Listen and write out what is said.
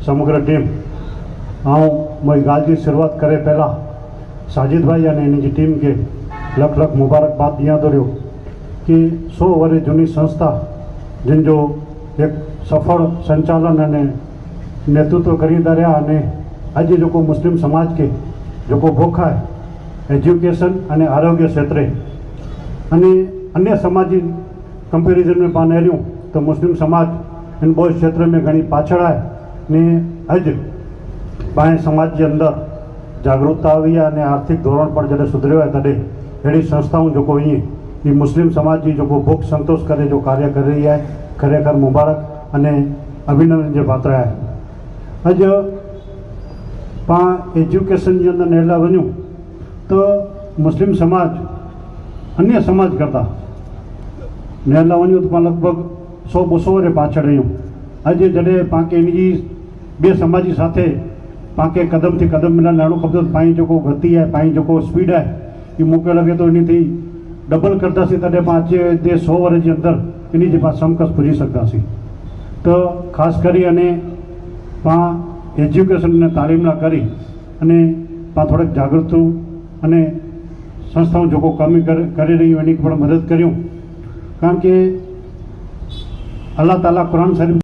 સમગ્ર ટીમ હું મારી ગાલની શરૂઆત કરે પહેલાં સાજિદભાઈ અને એની જે ટીમ કે લખ લખ મુબારકબાદ દિયા તો રહ્યો કે 100 વર્ષ જૂની સંસ્થા जिनजो एक सफल संचालन અને नेतृत्व करींदा रहा અને આજે जो मुस्लिम समाज के जो भूखा है एज्युकेशन અને आरोग्य क्षेत्रे અને अन्य समाजी कंपेरिजन में पाने रह्यूं तो मुस्लिम समाज इन बहुत क्षेत्र में घनी पाछळ है ने अज बाय समाज के अंदर जागरूकता आई है और आर्थिक धोरण पर जब सुधर्यो है तड़े अड़ी संस्थाओं जो ये मुस्लिम समाज की जो भूख संतोष करे जो कार्य कर रही है खरेखर मुबारक અને અભિનંદન જે પાત્ર है। अज एज्युकेशन के अंदर नेला बन्यूं तो मुस्लिम समाज अन्य समाज करता नेला बन्यूं तो लगभग 100-200 वर्ष पाछळ रह्यूं। अज जडे पाके एनी बे समाजी साथे पाके कदम थी कदम मिला नाणो कब्जो पाई जो गति है पाई जो स्पीड है ये मूके लगे तो एनी थी डबल करता सी तडे पाचे 100 वर्ष के अंदर एनी जे पास समकक्ष पूजी सकता सी। तो खास करी अने एज्युकेशन ने तालीम करी अने थोड़े जागृत अने संस्थाओं जो कमी करी रही एनी पण मदद कर्यूं कारण के अल्लाह ताला कुरान शरीफ